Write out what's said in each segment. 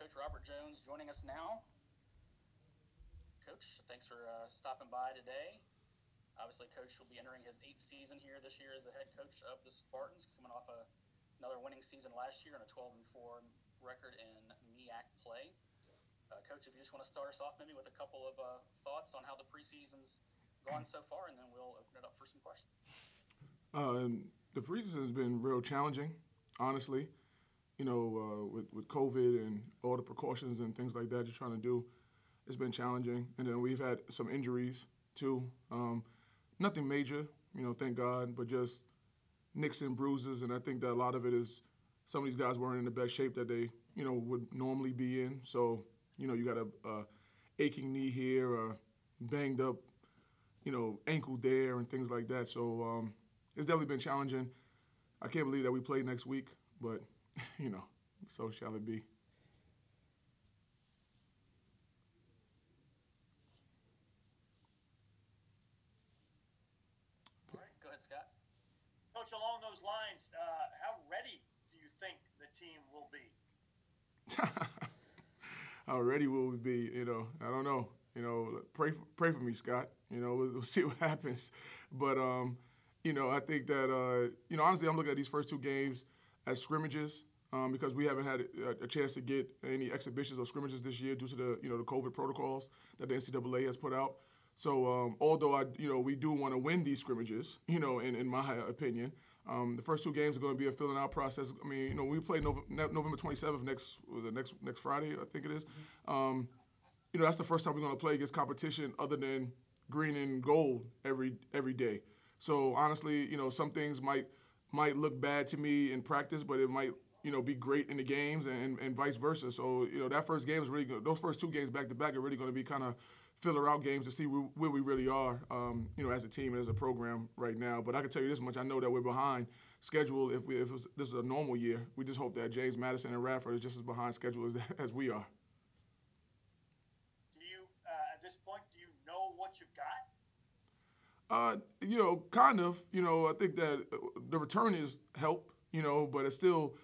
Coach Robert Jones joining us now. Coach, thanks for stopping by today. Obviously, Coach will be entering his 8th season here this year as the head coach of the Spartans, coming off another winning season last year and a 12-4 record in MEAC play. Coach, if you just want to start us off maybe with a couple of thoughts on how the preseason's gone so far, and then we'll open it up for some questions. The preseason has been real challenging, honestly. With COVID and all the precautions and things like that you're trying to do, it's been challenging. And then we've had some injuries too. Nothing major, thank God, but just nicks and bruises. And I think that a lot of it is some of these guys weren't in the best shape that they, would normally be in. So, you got a aching knee here, a banged up, ankle there and things like that. So it's definitely been challenging. I can't believe that we play next week, but, so shall it be. All right, go ahead, Scott. Coach, along those lines, how ready do you think the team will be? How ready will we be? I don't know. Pray for me, Scott. We'll see what happens. But I think that honestly, I'm looking at these first two games as scrimmages because we haven't had a chance to get any exhibitions or scrimmages this year due to the COVID protocols that the NCAA has put out. So although we do want to win these scrimmages, in my opinion, the first two games are going to be a filling out process. I mean, we play November 27th next Friday, I think it is. That's the first time we're going to play against competition other than green and gold every day. So honestly, some things might look bad to me in practice, but it might be great in the games and vice versa. So that first game is really good. Those first two games back to back are really going to be kind of filler out games to see where we really are, as a team and as a program right now. But I can tell you this much: I know that we're behind schedule. If this is a normal year, we just hope that James Madison and Radford is just as behind schedule as we are. Do you, at this point, do you know what you've got? Kind of. I think that the return is help. But it's still,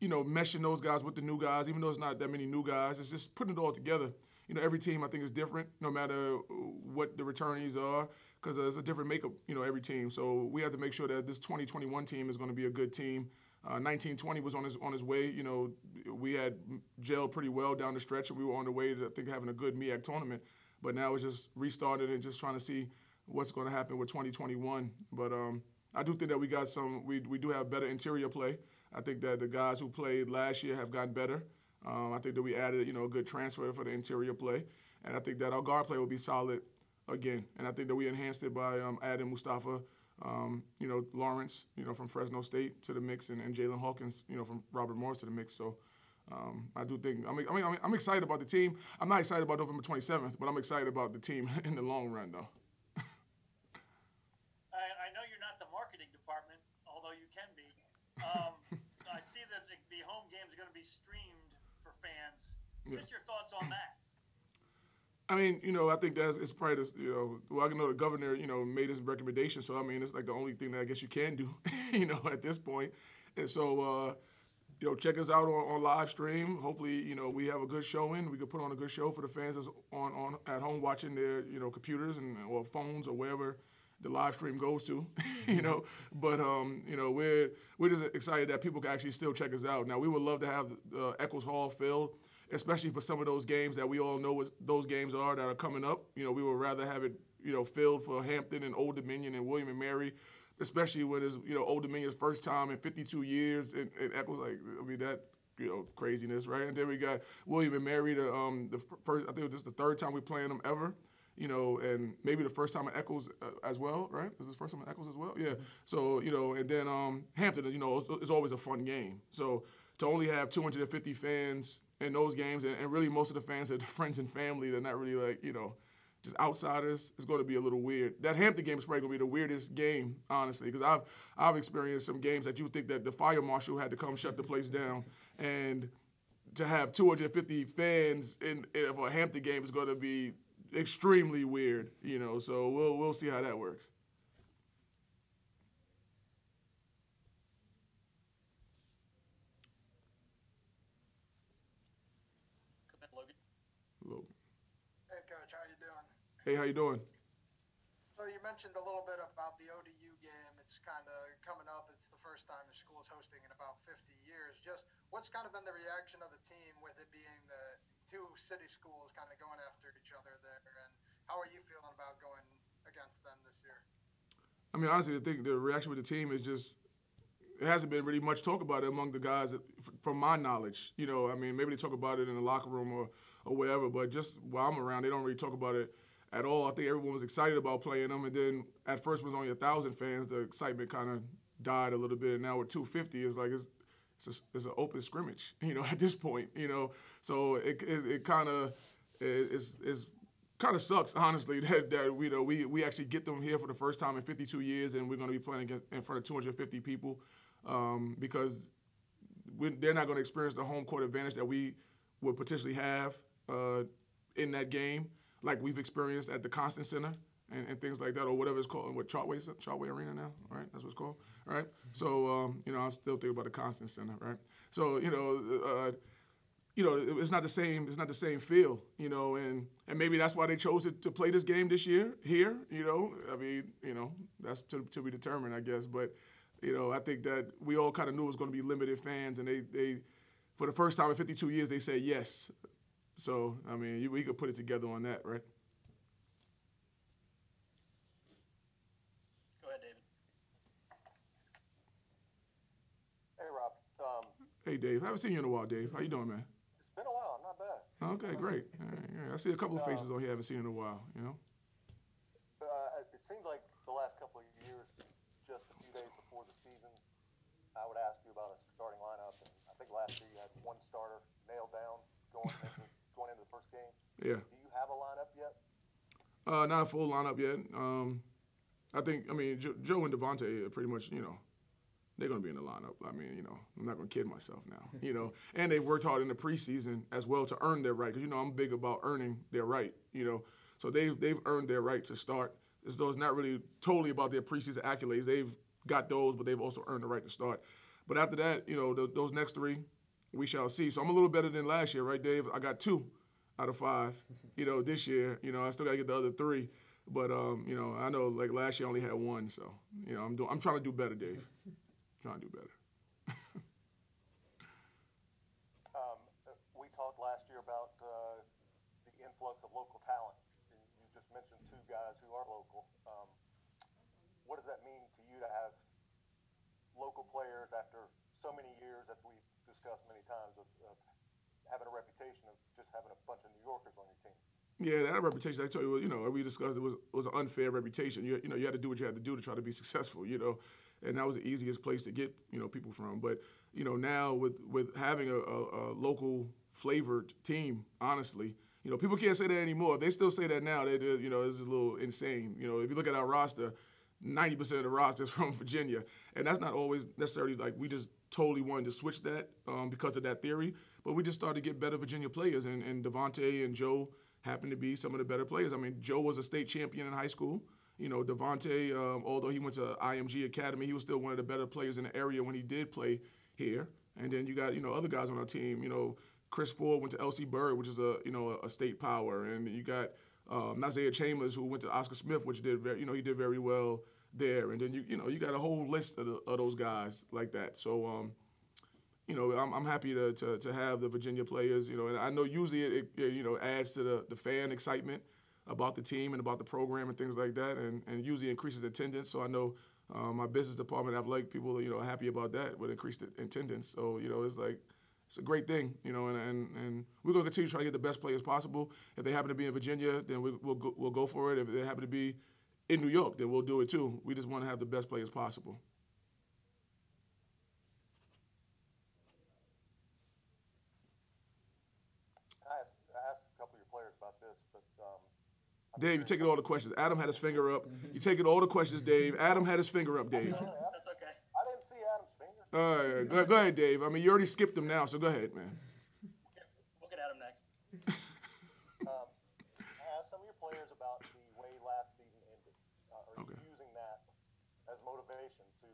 meshing those guys with the new guys. Even though it's not that many new guys, it's just putting it all together. Every team I think is different, no matter what the returnees are, because there's a different makeup, every team. So we have to make sure that this 2021 team is going to be a good team. 1920 was on his way. We had gelled pretty well down the stretch, and we were on the way to, I think, having a good MEAC tournament. But now it's just restarted and just trying to see what's going to happen with 2021. But I do think that we got we do have better interior play. I think that the guys who played last year have gotten better. I think that we added, a good transfer for the interior play. And I think that our guard play will be solid again. And I think that we enhanced it by adding Mustafa, Lawrence, from Fresno State to the mix, and Jalen Hawkins, from Robert Morris to the mix. So I do think I'm excited about the team. I'm not excited about November 27th, but I'm excited about the team in the long run, though. I know you're not the marketing department, although you can be. I see that the home games are going to be streamed for fans. Yeah. Just your thoughts on that. I mean, I think it's probably this, I know the governor, made his recommendation. So, I mean, it's like the only thing that I guess you can do, at this point. And so, check us out on live stream. Hopefully, we have a good showing. We can put on a good show for the fans that's on at home watching their, computers or phones or wherever the live stream goes to, But, we're just excited that people can actually still check us out. Now, we would love to have Eccles Hall filled, especially for some of those games that we all know what those games are that are coming up. We would rather have it, filled for Hampton and Old Dominion and William and Mary, especially when it's, Old Dominion's first time in 52 years and Eccles, that, craziness, right? And then we got William and Mary, the first, I think this is the third time we're playing them ever. And maybe the first time at Eccles as well, right? Is this first time at Eccles as well? Yeah. So, and then Hampton, it's always a fun game. So to only have 250 fans in those games, and really most of the fans are friends and family, they're not really just outsiders, it's going to be a little weird. That Hampton game is probably going to be the weirdest game, honestly, because I've experienced some games that you would think that the fire marshal had to come shut the place down, and to have 250 fans for a Hampton game is going to be extremely weird, So we'll see how that works. little. Hey, Coach, how you doing? Hey, how you doing? So you mentioned a little bit about the ODU game. It's kind of coming up. It's the first time the school's hosting in about 50 years. Just what's kind of been the reaction of the team with it being the two city schools kind of going after each other there, and how are you feeling about going against them this year? I mean, honestly, the reaction with the team is just it hasn't been really much talk about it among the guys from my knowledge. You know, I mean, maybe they talk about it in the locker room or wherever, but just while I'm around, they don't really talk about it at all. I think everyone was excited about playing them, and then at first it was only 1,000 fans. The excitement kind of died a little bit, and now with 250, it's like it's an open scrimmage, you know, at this point, you know. So it kind of is kind of sucks, honestly, that we actually get them here for the first time in 52 years, and we're going to be playing in front of 250 people because they're not going to experience the home court advantage that we would potentially have in that game, like we've experienced at the Constant Center and things like that, or whatever it's called, what Chartway Arena now, right? That's what it's called, right? So I'm still thinking about the Constant Center, right? So it's not the same. It's not the same feel, you know, and maybe that's why they chose to play this game this year here. You know, I mean, you know, that's to be determined, I guess. But you know, I think that we all kind of knew it was going to be limited fans, and they for the first time in 52 years they said yes. So I mean, we could put it together on that, right? Go ahead, David. Hey, Rob. Hey, Dave. I haven't seen you in a while, Dave. How you doing, man? It's been a while. Not bad. Okay, great. All right. I see a couple of faces on here I haven't seen in a while, you know? It seems like the last couple of years, just a few days before the season, I would ask you about a starting lineup. And I think last year you had one starter nailed down going into the first game. Yeah. Do you have a lineup yet? Not a full lineup yet. I think, Joe and Devontae are pretty much, you know, they're going to be in the lineup. I mean, you know, I'm not going to kid myself now, you know. And they've worked hard in the preseason as well to earn their right, because, you know, I'm big about earning their right, you know. So they've earned their right to start. As though it's not really totally about their preseason accolades. They've got those, but they've also earned the right to start. But after that, you know, those next three, we shall see. So I'm a little better than last year, right, Dave? I got 2 out of 5, you know, this year. You know, I still got to get the other 3. But, you know, I know, like, last year I only had 1. So, you know, I'm trying to do better, Dave. Trying to do better. We talked last year about the influx of local talent. You just mentioned 2 guys who are local. What does that mean to you to have local players after so many years, as we've discussed many times, of having a reputation of just having a bunch of New Yorkers on your team? Yeah, that reputation, I tell you, you know, we discussed it was an unfair reputation. You know, you had to do what you had to do to try to be successful, you know, and that was the easiest place to get, you know, people from. But, you know, now with having a local flavored team, honestly, you know, people can't say that anymore. If they still say that now, you know, it's just a little insane. You know, if you look at our roster, 90% of the roster is from Virginia, and that's not always necessarily like we just totally wanted to switch that because of that theory, but we just started to get better Virginia players, and Devontae and Joe happened to be some of the better players. I mean, Joe was a state champion in high school. You know, Devontae, although he went to IMG Academy, he was still one of the better players in the area when he did play here. And then you got, you know, other guys on our team. You know, Chris Ford went to LC Bird, which is a state power. And you got Isaiah Chambers, who went to Oscar Smith, which did he did very well there. And then you got a whole list of those guys like that. So you know, I'm happy to have the Virginia players. You know, and I know usually it you know, adds to the fan excitement about the team and about the program and things like that, and usually increases attendance. So I know my business department, athletic people, you know, are happy about that with increased attendance. So, you know, it's like, it's a great thing, you know, and we're going to continue to try to get the best players possible. If they happen to be in Virginia, then we'll go for it. If they happen to be in New York, then we'll do it too. We just want to have the best players possible. I asked a couple of your players about this, but Dave, you're taking all the questions. Adam had his finger up. You're taking all the questions, Dave. Adam had his finger up, Dave. That's okay. I didn't see Adam's finger. All right, go ahead, Dave. I mean, you already skipped him now, so go ahead, man. We'll get Adam next. I asked some of your players about the way last season ended. Are you using that as motivation to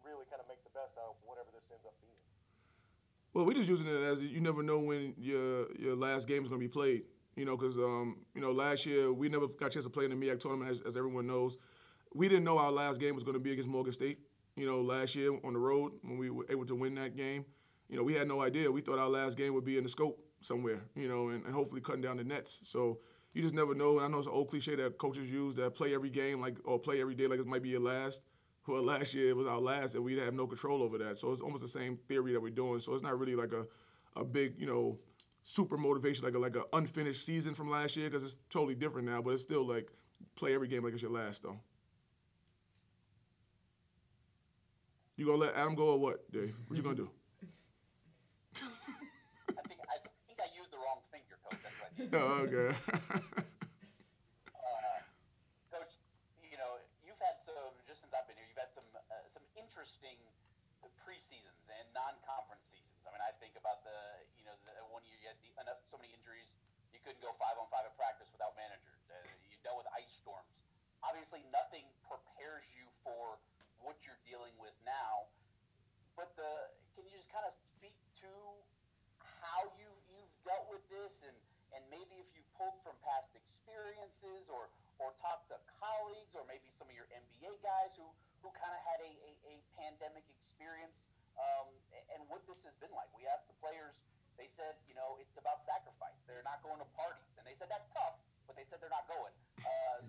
really kind of make the best out of whatever this ends up being? Well, we're just using it as you never know when your last game is going to be played. Because last year we never got a chance to play in the MEAC tournament, as everyone knows. We didn't know our last game was going to be against Morgan State. Last year on the road when we were able to win that game, we had no idea. We thought our last game would be in the scope somewhere, and hopefully cutting down the nets. So you just never know. And I know it's an old cliche that coaches use, that play every game or play every day like it might be your last. Well, last year it was our last, and we'd have no control over that. So it's almost the same theory that we're doing. So it's not really like a big, super motivation, like a unfinished season from last year, because it's totally different now. But it's still like play every game like it's your last, though. You gonna let Adam go or what, Dave? What you gonna do? I think I used the wrong finger, Coach. That's what I did. Oh, okay. Coach, you've had just since I've been here, you've had some interesting preseasons and non-conference seasons. I mean, I think about the 1 year you had so many injuries, you couldn't go 5-on-5 at practice without managers. You dealt with ice storms. Obviously, nothing prepares you for what you're dealing with now. But can you just kind of speak to how you've dealt with this, and maybe if you pulled from past experiences or talked to colleagues or maybe some of your NBA guys who kind of had a pandemic experience, and what this has been like. We asked the players, they said, it's about sacrifice. They're not going to parties. And they said that's tough, but they said they're not going.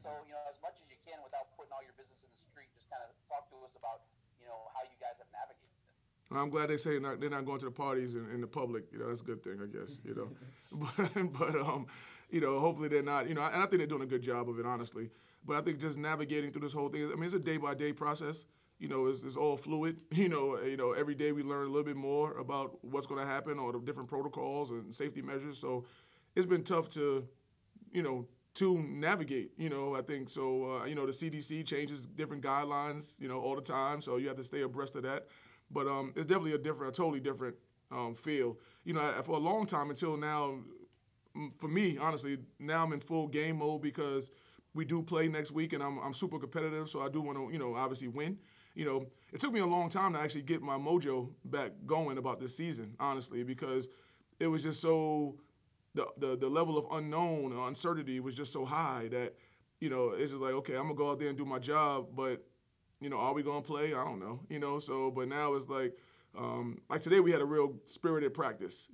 So, as much as you can without putting all your business in the street, just kind of talk to us about, how you guys have navigated this. I'm glad they say they're not going to the parties in the public. That's a good thing, I guess. But hopefully they're not. And I think they're doing a good job of it, honestly. But I think just navigating through this whole thing. I mean, it's a day-by-day process. It's all fluid. Every day we learn a little bit more about what's going to happen or the different protocols and safety measures. So it's been tough to navigate. I think so. The CDC changes different guidelines, all the time. So you have to stay abreast of that. But it's definitely a totally different feel. For a long time until now, for me, honestly, now I'm in full game mode because we do play next week, and I'm super competitive. So I do want to, obviously win. It took me a long time to actually get my mojo back going about this season, honestly, because it was just so the level of unknown or uncertainty was just so high that, it's just like, okay, I'm gonna go out there and do my job, but are we gonna play? I don't know. So but now it's like today we had a real spirited practice,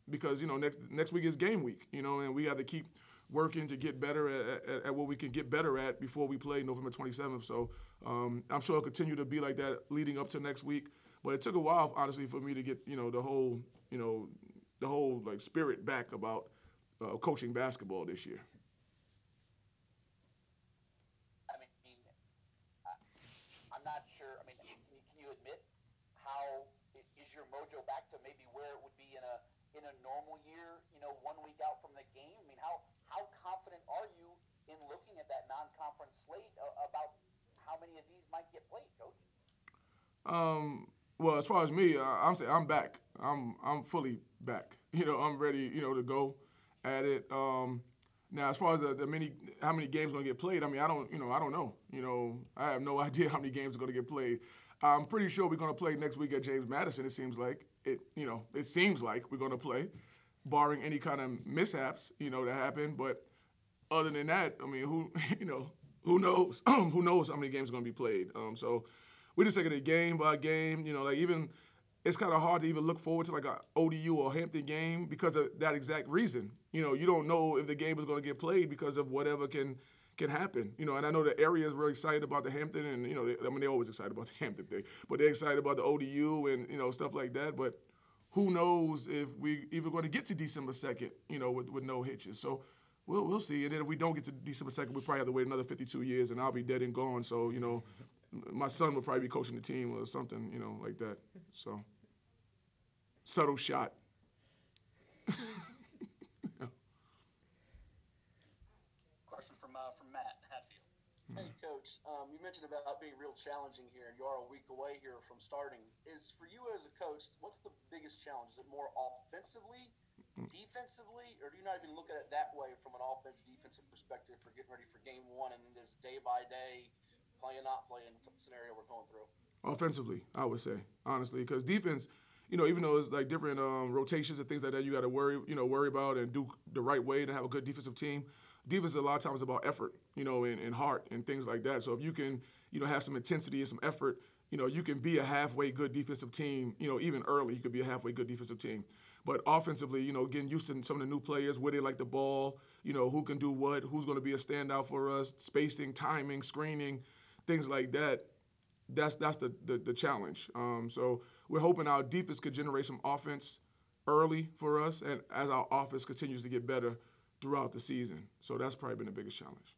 because next week is game week, and we have to keep working to get better at what we can get better at before we play November 27th. So I'm sure it'll continue to be like that leading up to next week. But it took a while, honestly, for me to get the whole like spirit back about coaching basketball this year. I mean, I'm not sure. I mean, can you admit how is your mojo back to maybe where it would be in a normal year? 1 week out from the game. I mean, how confident are you in looking at that non-conference slate about how many of these might get played, Coach? Well, as far as me, I'm saying I'm back. I'm fully back. I'm ready. To go at it. Now, as far as how many games are going to get played, I mean, I don't know. I have no idea how many games are going to get played. I'm pretty sure we're going to play next week at James Madison. It seems like it. It seems like we're going to play, barring any kind of mishaps, that happen. But other than that, I mean, who knows? Who knows how many games are going to be played? So we're just taking it game by game. Even it's kind of hard to even look forward to like a ODU or Hampton game because of that exact reason. You don't know if the game is going to get played because of whatever can happen. And I know the area is really excited about the Hampton, and they're always excited about the Hampton thing, but they're excited about the ODU and stuff like that. But who knows if we even going to get to December 2nd, with no hitches. So we'll see. And then if we don't get to December 2nd, we probably have to wait another 52 years, and I'll be dead and gone. So my son will probably be coaching the team or something, like that. So subtle shot. Question from Matt Hatfield. Hey, Coach. You mentioned about being real challenging here, and you are a week away here from starting. For you as a coach, what's the biggest challenge? Is it more offensively, defensively, or do you not even look at it that way from an offense-defensive perspective for getting ready for game one and this day-by-day playing, not playing scenario we're going through? Offensively, I would say, honestly, because defense, even though it's like different rotations and things like that, you got to worry about and do the right way to have a good defensive team. Defense a lot of times is about effort, and heart and things like that. So if you can, have some intensity and some effort, you can be a halfway good defensive team. Even early, you could be a halfway good defensive team. But offensively, getting used to some of the new players, where they like the ball, who can do what, who's going to be a standout for us, spacing, timing, screening, things like that. That's the challenge. So we're hoping our defense could generate some offense early for us, and as our offense continues to get better throughout the season. So that's probably been the biggest challenge.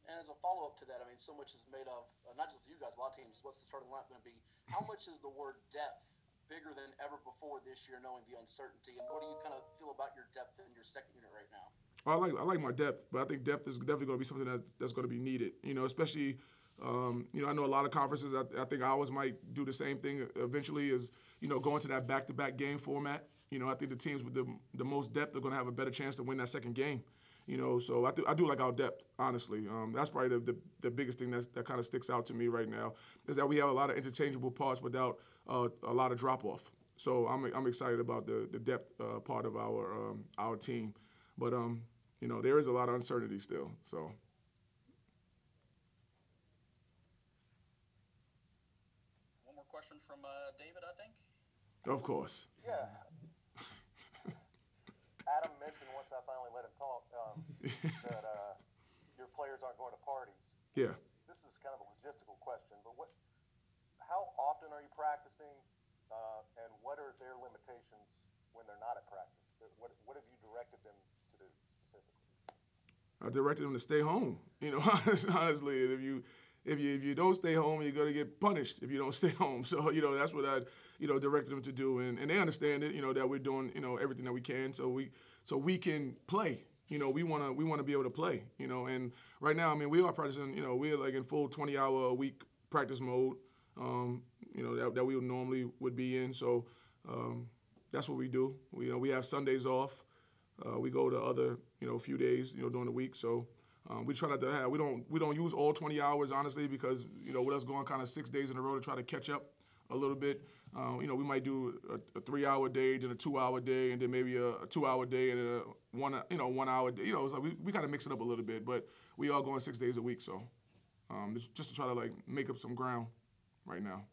And as a follow-up to that, I mean, so much is made of, not just you guys, a lot of teams, what's the starting lineup going to be? How much is the word depth bigger than ever before this year, knowing the uncertainty? And what do you kind of feel about your depth in your second unit right now? I like my depth, but I think depth is definitely going to be something that's going to be needed. Especially, I know a lot of conferences. I think ours might do the same thing eventually. Is going to that back-to-back game format. I think the teams with the most depth are going to have a better chance to win that second game. So I do like our depth, honestly. That's probably the biggest thing that kind of sticks out to me right now is that we have a lot of interchangeable parts without a lot of drop-off. So I'm excited about the depth part of our team. But, there is a lot of uncertainty still. So. One more question from David, I think. Of course. Yeah. Adam mentioned once I finally let him talk that your players aren't going to parties. Yeah. This is kind of a logistical question, but how often are you practicing, and what are their limitations when they're not at practice? What have you directed them to do specifically? I directed them to stay home. Honestly, if you don't stay home, you're going to get punished if you don't stay home. So, that's what I, directed them to do. And they understand it, that we're doing, everything that we can so we can play. We want to be able to play, And right now, I mean, we are practicing, we're like in full 20-hour-a-week practice mode, that we normally would be in. So that's what we do. We have Sundays off. We go to other, few days, during the week. So we try not to have. We don't use all 20 hours, honestly, because with us going kind of 6 days in a row to try to catch up a little bit. We might do a 3-hour day, then a 2-hour day, and then maybe a 2-hour day and a 1 hour day. It's like we kind of mix it up a little bit, but we are going 6 days a week. So just to try to like make up some ground right now.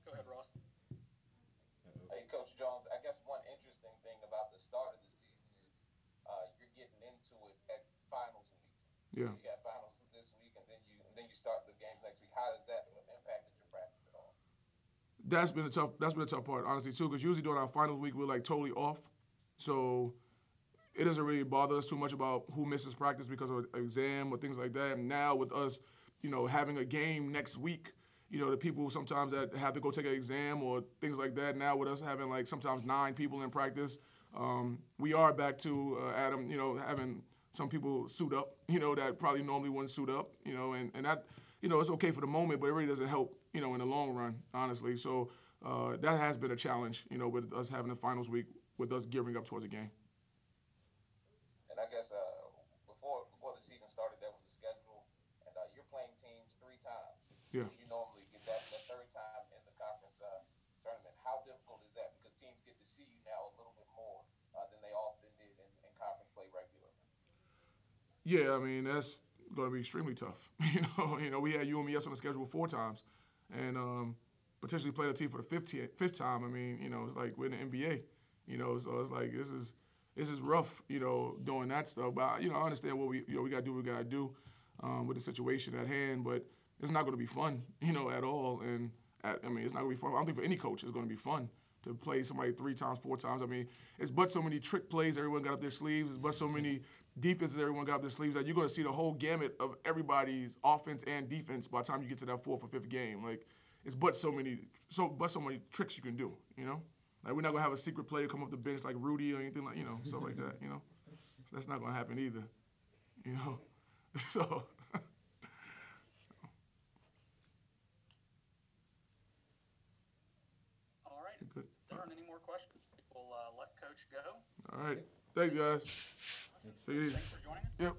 Go ahead, Ross. Hey, Coach Jones, I guess one interesting thing about the start of the season is you're getting into it at finals week. Yeah. You got finals this week, and then you start the games next week. How does that impact your practice at all? That's been a tough part, honestly, too, because usually during our finals week we're like totally off, so it doesn't really bother us too much about who misses practice because of an exam or things like that. And now with us, having a game next week, the people sometimes that have to go take an exam or things like that. Now with us having like sometimes 9 people in practice, we are back to Adam, having some people suit up, that probably normally wouldn't suit up, and that, it's okay for the moment, but it really doesn't help, in the long run, honestly. So that has been a challenge, with us having the finals week, with us gearing up towards a game. And I guess before the season started, there was a schedule, and you're playing teams 3 times. Yeah. You normally get that third time in the conference tournament. How difficult is that? Because teams get to see you now a little bit more than they often did in conference play regularly. Yeah, I mean, that's going to be extremely tough. We had UMES on the schedule 4 times, and potentially played a team for the fifth time. I mean, it's like we're in the NBA. So it's like this is rough. Doing that stuff. But I understand what we got to do. We got to do with the situation at hand. But it's not going to be fun, at all. And it's not going to be fun. I don't think for any coach it's going to be fun to play somebody 3 times, 4 times. I mean, it's but so many trick plays everyone got up their sleeves. It's but so many defenses everyone got up their sleeves that you're going to see the whole gamut of everybody's offense and defense by the time you get to that 4th or 5th game. Like, it's but so many tricks you can do, Like, we're not going to have a secret player come off the bench like Rudy or anything like, stuff like that, So that's not going to happen either, So. All right. If there aren't any more questions, we'll let Coach go. All right. Thank you, guys. Thanks for joining us. Yep.